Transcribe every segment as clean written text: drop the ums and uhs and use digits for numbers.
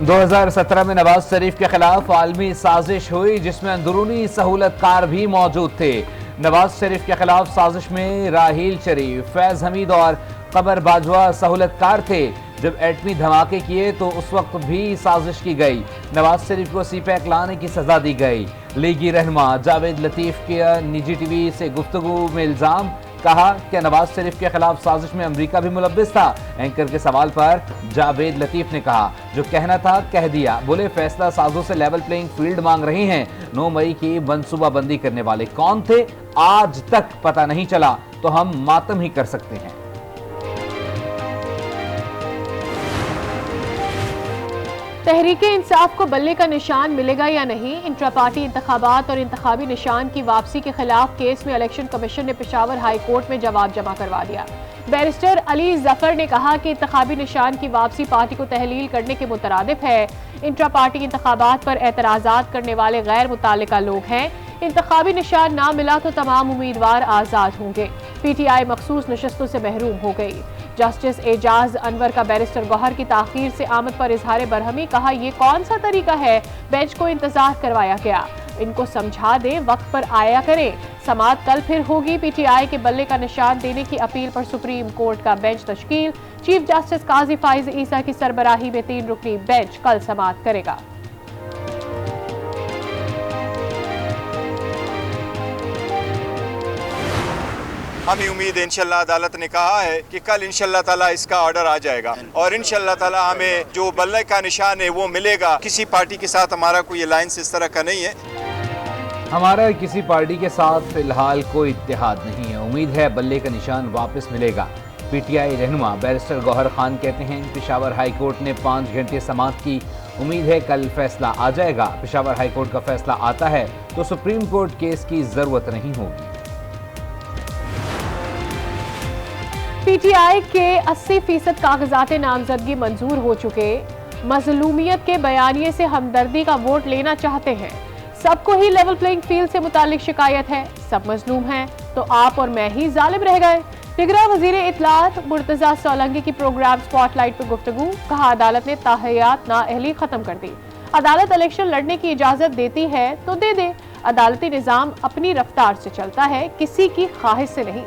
2017 में नवाज शरीफ के खिलाफ आलमी साजिश हुई जिसमें अंदरूनी सहूलतकार भी मौजूद थे। नवाज शरीफ के खिलाफ साजिश में राहील शरीफ, फैज हमीद और कमर बाजवा सहूलतकार थे। जब एटमी धमाके किए तो उस वक्त भी साजिश की गई। नवाज शरीफ को सीपैक लाने की सजा दी गई। लीगी रहनुमा जावेद लतीफ के निजी टीवी से गुफ्तगू में इल्जाम, कहा कि नवाज शरीफ के खिलाफ साजिश में अमेरिका भी मुलव्विस था। एंकर के सवाल पर जावेद लतीफ ने कहा, जो कहना था कह दिया। बोले, फैसला साजों से लेवल प्लेइंग फील्ड मांग रही हैं। 9 मई की मनसूबाबंदी करने वाले कौन थे, आज तक पता नहीं चला, तो हम मातम ही कर सकते हैं। तहरीके इंसाफ को बल्ले का निशान मिलेगा या नहीं? इंट्रा पार्टी इंतखाबात और इंतखाबी निशान की वापसी के खिलाफ केस में इलेक्शन कमीशन ने पेशावर हाई कोर्ट में जवाब जमा करवा दिया। बैरिस्टर अली जफर ने कहा कि इंतखाबी निशान की वापसी पार्टी को तहलील करने के मुतरादिफ है। इंट्रा पार्टी इंतखाबात पर एतराज़ात करने वाले गैर मुताल्लिका लोग हैं। इंतखाबी निशान ना मिला तो तमाम उम्मीदवार आज़ाद होंगे। PTI मखसूस नशस्तों से महरूम हो गई। जस्टिस एजाज अनवर का बैरिस्टर गौहर की ताखीर से आमद पर इजहार बरहमी, कहा, ये कौन सा तरीका है? बेंच को इंतजार करवाया गया, इनको समझा दें, वक्त पर आया करें। समाअत कल फिर होगी। PTI के बल्ले का निशान देने की अपील पर सुप्रीम कोर्ट का बेंच तश्कील। चीफ जस्टिस काजी फाइज ईसा की सरबराही में 3 रुकनी बेंच कल समाअत करेगा। हमें उम्मीद है इंशाल्लाह अदालत ने कहा है कि कल इंशाल्लाह ताला इसका ऑर्डर आ जाएगा और इंशाल्लाह ताला हमें जो बल्ले का निशान है वो मिलेगा। किसी पार्टी के साथ हमारा कोई अलायंस इस तरह का नहीं है। हमारा किसी पार्टी के साथ फिलहाल कोई इत्तेहाद नहीं है। उम्मीद है बल्ले का निशान वापस मिलेगा। PTI रहनुमा बैरिस्टर गौहर खान कहते हैं, पेशावर हाई कोर्ट ने 5 घंटे समाअत की। उम्मीद है कल फैसला आ जाएगा। पेशावर हाई कोर्ट का फैसला आता है तो सुप्रीम कोर्ट केस की जरूरत नहीं होगी। PTI के 80% कागजात नामजदगी मंजूर हो चुके। मजलूमियत के बयानिए से हमदर्दी का वोट लेना चाहते हैं। सबको ही लेवल प्लेइंग फील्ड से मुतालिक शिकायत है। सब मजलूम हैं तो आप और मैं ही जालिम रह गए। निगरान वजीर इत्तलात मुर्तजा सोलंकी की प्रोग्राम स्पॉटलाइट पर गुफ्तगू, कहा, अदालत ने ताहयात नाअहली खत्म कर दी। अदालत इलेक्शन लड़ने की इजाजत देती है तो दे दे। अदालती निजाम अपनी रफ्तार से चलता है, किसी की ख्वाहिश से नहीं।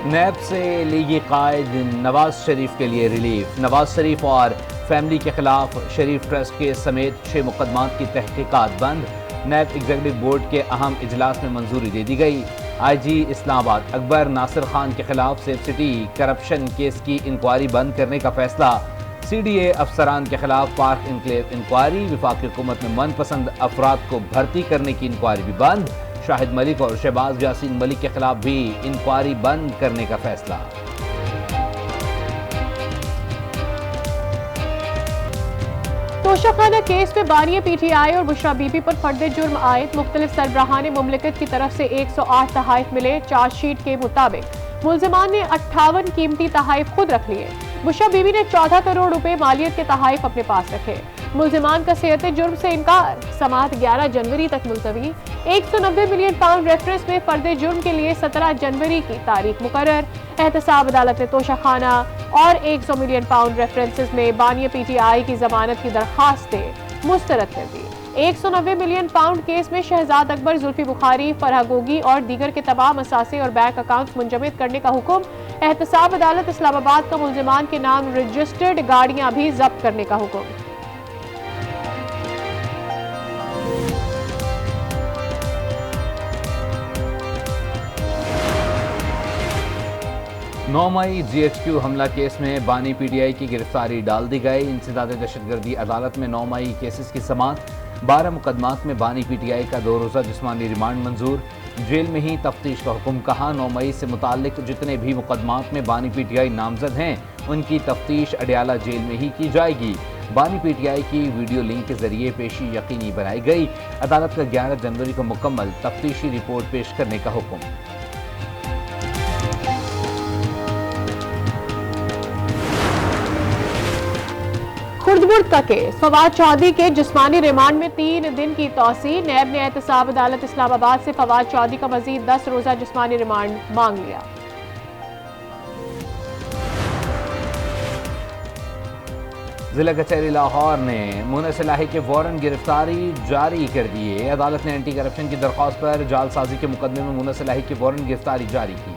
नैब से लीगी कायद नवाज शरीफ के लिए रिलीफ। नवाज शरीफ और फैमिली के खिलाफ शरीफ ट्रस्ट के समेत 6 मुकदमात की तहकीकात बंद। नैब एग्जीक्यूटिव बोर्ड के अहम इजलास में मंजूरी दे दी गई। IG इस्लामाबाद अकबर नासिर खान के खिलाफ सेफ सिटी करप्शन केस की इंक्वायरी बंद करने का फैसला। CDA अफसरान के खिलाफ पार्क इनक्लेव इंक्वायरी। वफाकी हुकूमत में मनपसंद अफराद को भर्ती करने की इंक्वायरी भी बंद। शाहिद मलिक और शहबाज यासीन मलिक के खिलाफ भी इंक्वायरी बंद करने का फैसला। तोशाखाना केस में बानिया PTI और बुशरा बीबी पर फर्द जुर्म आयद मुख्तलिफ सरबराहान मुमलिकत की तरफ से 108 तहाइफ मिले। चार्जशीट के मुताबिक मुल्जिमान ने 58 कीमती तहाइफ खुद रख लिए। बुशरा बीबी ने 14 करोड़ रुपए मालियत के तहाइफ अपने पास रखे। मुल्जिमान का सेहत जुर्म से इनकार। समाअत 11 जनवरी तक मुलतवी। 190 मिलियन पाउंड रेफरेंस में फर्द जुर्म के लिए 17 जनवरी की तारीख मुकर्रर। एहतसाब अदालत ने तोशाखाना और 100 मिलियन पाउंड रेफरेंसेस में बानिया PTI की जमानत की दरखास्तें मुस्तरद कर दी। 190 मिलियन पाउंड केस में शहजाद अकबर, जुल्फी बुखारी, फरहा गोगी और दीगर के तमाम असासे और बैंक अकाउंट्स मुंजमद करने का हुक्म। एहतसाब अदालत इस्लामाबाद का मुल्जिमान के नाम रजिस्टर्ड गाड़ियां भी जब्त करने का हुक्म। 9 मई GHQ हमला केस में बानी PTI की गिरफ्तारी डाल दी गई। इंसदाद दहशतगर्दी अदालत में 9 मई केसेस की समाअत। 12 मुकदमात में बानी PTI का 2 रोज़ा जिस्मानी रिमांड मंजूर। जेल में ही तफ्तीश का हुक्म, कहा, 9 मई से मुताल्लिक जितने भी मुकदमात में बानी PTI नामजद हैं उनकी तफ्तीश अडयाला जेल में ही की जाएगी। बानी PTI की वीडियो लिंक के जरिए पेशी यकीनी बनाई गई। अदालत का 11 जनवरी को मुकम्मल तफ्तीशी रिपोर्ट पेश करने का हुक्म। खुर्दबुर्द का केस, फवाद चौधरी के जिस्मानी रिमांड में 3 दिन की तौसी। नैब ने एहतसाब अदालत इस्लामाबाद से फवाद चौधरी का मजीद 10 रोजा जिस्मानी रिमांड मांग लिया। जिला कचहरी लाहौर ने मुनसलाही के वारंट गिरफ्तारी जारी कर दिए। अदालत ने एंटी करप्शन की दरख्वास्त पर जालसाजी के मुकदमे में मुनसलाही की वारंट गिरफ्तारी जारी की।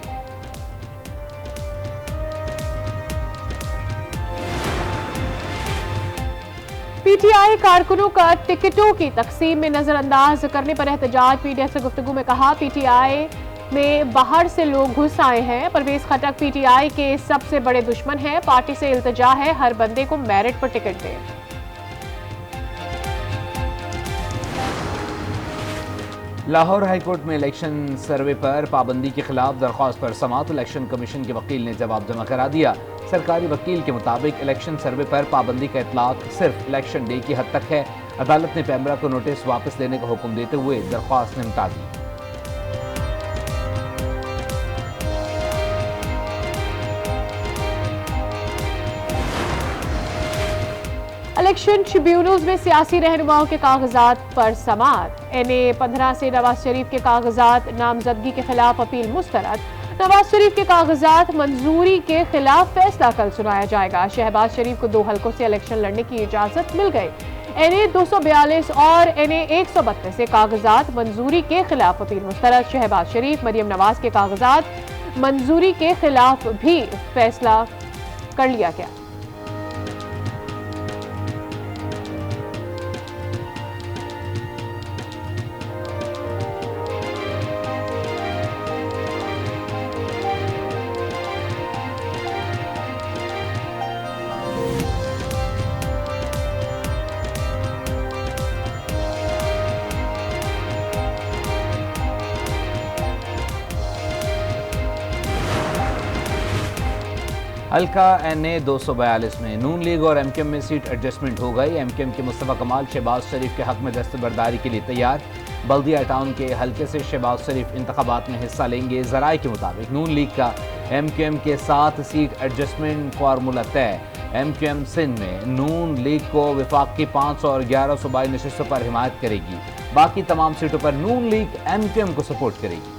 पीटीआई कारकुनों का टिकटों की तकसीम में नजरअंदाज करने पर एहतजाज। पीटीआई से गुफ्तगू में कहा, पीटीआई में बाहर से लोग घुस आए हैं। परवेज खटक पीटीआई के सबसे बड़े दुश्मन हैं। पार्टी से इल्तिजा है हर बंदे को मेरिट पर टिकट दें। लाहौर हाईकोर्ट में इलेक्शन सर्वे पर पाबंदी के खिलाफ दरख्वास्त पर समाअत। इलेक्शन कमीशन के वकील ने जवाब जमा करा दिया। सरकारी वकील के मुताबिक इलेक्शन सर्वे पर पाबंदी का इतलाक सिर्फ इलेक्शन डे की हद तक है। अदालत ने पैमरा को नोटिस वापस लेने का हुक्म देते हुए दरख्वास्त निपटा दी। इलेक्शन ट्रिब्यूनल्स में सियासी रहनुमाओं के कागजात पर समाअत। NA 15 से नवाज शरीफ के कागजात नामजदगी के खिलाफ अपील मुस्तरद। नवाज शरीफ के कागजात मंजूरी के खिलाफ फैसला कल सुनाया जाएगा। शहबाज शरीफ को 2 हलकों से इलेक्शन लड़ने की इजाजत मिल गई। NA 242 और NA 132 से कागजात मंजूरी के खिलाफ अपील मुस्तरद। शहबाज शरीफ, मरियम नवाज के कागजात मंजूरी के खिलाफ भी फैसला कर लिया गया। हल्का NA 242 में नून लीग और MKM में सीट एडजस्टमेंट हो गई। MKM के मुस्तफा कमाल शहबाज शरीफ के हक में दस्तबरदारी के लिए तैयार। बल्दिया टाउन के हल्के से शहबाज शरीफ इंतखाबात में हिस्सा लेंगे। जराए के मुताबिक नून लीग का MKM के साथ सीट एडजस्टमेंट फार्मूला तय। MKM सिंध में नून लीग को विफाक की 500 और 11 सूबाई नशिस्तों पर हिमायत करेगी। बाकी तमाम सीटों पर नून लीग MKM को सपोर्ट करेगी।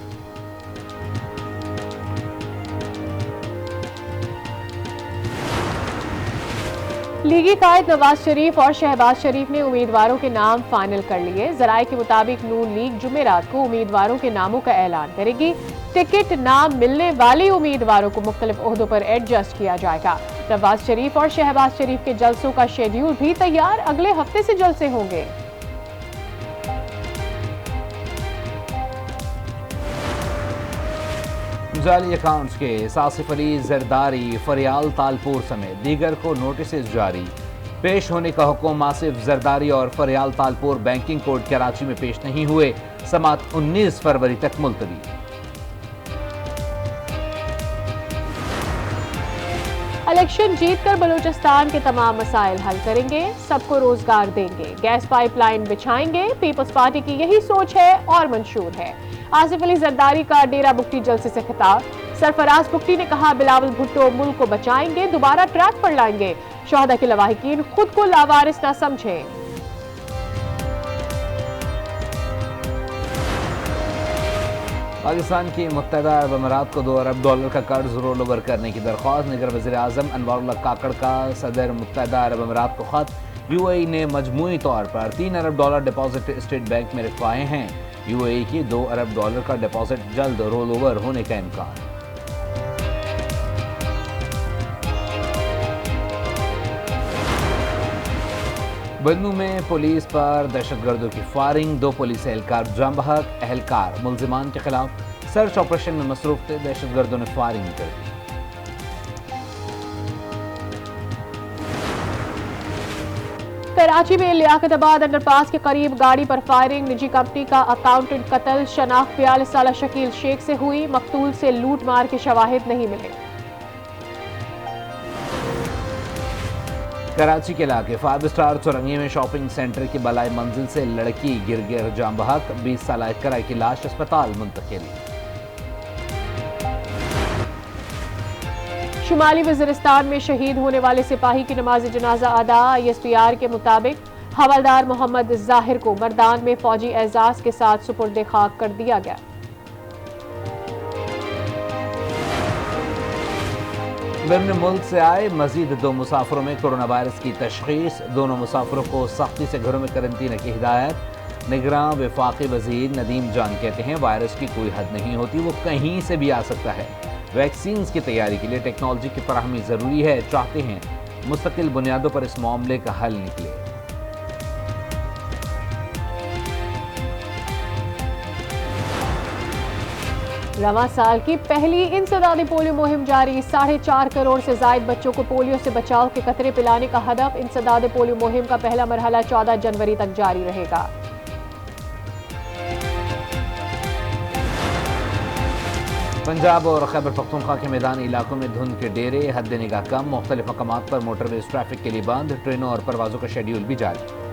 लीगी कायद नवाज शरीफ और शहबाज शरीफ ने उम्मीदवारों के नाम फाइनल कर लिए। जराए के मुताबिक नून लीग जुमेरात को उम्मीदवारों के नामों का ऐलान करेगी। टिकट नाम मिलने वाले उम्मीदवारों को मुख्तलिफ ओहदों पर एडजस्ट किया जाएगा। नवाज शरीफ और शहबाज शरीफ के जलसों का शेड्यूल भी तैयार। अगले हफ्ते से जलसे होंगे। जाली अकाउंट्स के आसिफ अली जरदारी, फरियाल तालपुर समेत दीगर को नोटिस जारी। पेश होने का हुक्म। आसिफ जरदारी और फरियाल तालपुर बैंकिंग कोर्ट कराची में पेश नहीं हुए। समाअत 19 फरवरी तक मुलतवी। इलेक्शन जीतकर बलूचिस्तान के तमाम मसाइल हल करेंगे। सबको रोजगार देंगे। गैस पाइपलाइन बिछाएंगे। पीपल्स पार्टी की यही सोच है और मंशूर है। आसिफ अली जरदारी का डेरा बुगटी जलसे से खिताब। सरफराज बुगटी ने कहा, बिलावल भुट्टो मुल्क को बचाएंगे, दोबारा ट्रैक पर लाएंगे। शोहदा के लवाहिकीन खुद को लावारिस न समझें। पाकिस्तान की मुत्तहदा अरब अमीरात को $2 अरब का कर्ज रोल ओवर करने की दरख्वास्त। निगर वज़ीर आज़म अनवारुल्लाह काकड़ का सदर मुत्तहदा अरब अमीरात को खत। UAE ने मजमूई तौर पर $3 अरब डिपॉजिट स्टेट बैंक में रखवाए हैं। UAE की $2 अरब का डिपॉजिट जल्द रोल ओवर होने का इम्कान। बन्नू में पुलिस पर दहशतगर्दों की फायरिंग। 2 पुलिस एहलकार जाम बहक। एहलकार मुल्जिमान के खिलाफ सर्च ऑपरेशन में मसरूफ थे। दहशतगर्दों ने फायरिंग कर दी। कराची में लियाकताबाद अंडरपास के करीब गाड़ी पर फायरिंग। निजी कंपनी का अकाउंटेंट कत्ल। शनाख्त 42 साल शकील शेख से हुई। मकतूल से लूट मार के शवाहिद नहीं मिले। कराची के इलाके 5 स्टार चौरंगी में शॉपिंग सेंटर की बलाई मंजिल से लड़की गिर जाम बहक। 20 साल कराई की लाश अस्पताल मुंतकिल। शुमाली वज़ीरिस्तान में शहीद होने वाले सिपाही की नमाज जनाजा अदा। ISPR के मुताबिक हवलदार मोहम्मद जाहिर को मर्दान में फौजी एजाज के साथ सुपुर्द खाक कर दिया गया। बिन मुल्क से आए मजीद 2 मुसाफिरों में कोरोना वायरस की तशखीस। दोनों मुसाफिरों को सख्ती से घरों में करंटीन की हिदायत। निगरान वफाकी वजीर नदीम जान कहते हैं वायरस की कोई हद नहीं होती, वो कहीं से भी आ सकता है। वैक्सीन की तैयारी के लिए टेक्नोलॉजी की फराहमी ज़रूरी है। चाहते हैं मुस्तकिल बुनियादों पर इस मामले का हल निकले। रवां साल की पहली इंसदादी पोलियो मुहिम जारी। 4.5 करोड़ से जायद बच्चों को पोलियो से बचाव के कतरे पिलाने का हदफ। इंसदादी पोलियो मुहिम का पहला मरहला 14 जनवरी तक जारी रहेगा। पंजाब और खैबर पख्तूनख्वा के मैदानी इलाकों में धुंध के डेरे, हद निगाह कम। मुख्तलिफ मकामात पर मोटरवेज ट्रैफिक के लिए बंद। ट्रेनों और परवाजों का शेड्यूल भी जारी।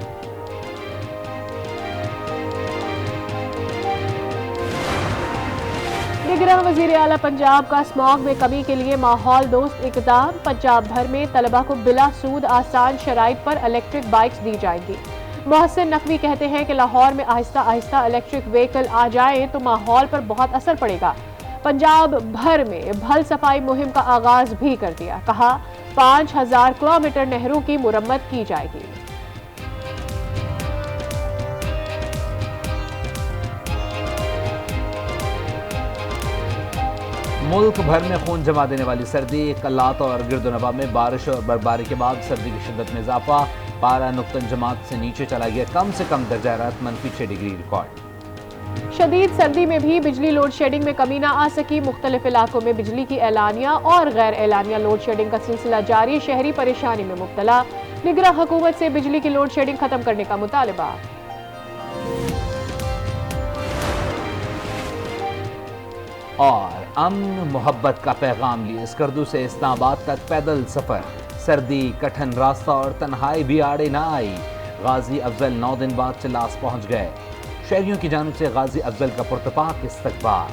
निगरान वजीर आला पंजाब का स्मॉग में कमी के लिए माहौल दोस्त इक़दाम। पंजाब भर में तलबा को बिला सूद आसान शराइत पर इलेक्ट्रिक बाइक्स दी जाएंगी। मोहसिन नकवी कहते हैं कि लाहौर में आहिस्ता आहिस्ता इलेक्ट्रिक व्हीकल आ जाए तो माहौल पर बहुत असर पड़ेगा। पंजाब भर में भल सफाई मुहिम का आगाज भी कर दिया। कहा 5000 किलोमीटर नहरों की मुरम्मत की जाएगी। मुल्क भर में खून जमा देने वाली सर्दी। कल्लात और गिरदोनवा में बारिश और बर्फबारी के बाद सर्दी की शिद्दत में इजाफा। पारा नुक्तन जमात से नीचे चला गया। कम से कम दर्जा हरारत -6 डिग्री रिकॉर्ड। शदीद सर्दी में भी बिजली लोड शेडिंग में कमी ना आ सकी। मुख्तलिफ इलाकों में बिजली की एलानिया और गैर एलानिया लोड शेडिंग का सिलसिला जारी। शहरी परेशानी में मुब्तला। निगरान हुकूमत से बिजली की लोड शेडिंग खत्म करने का मुतालबा। और अमन मोहब्बत का पैगाम लिए स्कर्दू से इस्लामाबाद तक पैदल सफर। सर्दी, कठिन रास्ता और तन्हाई भी आड़े ना आई। गाजी अफजल 9 दिन बाद चिल्लास पहुंच गए। शहरियों की जानिब से गाजी अफजल का पुरतपाक इस्तकबाल।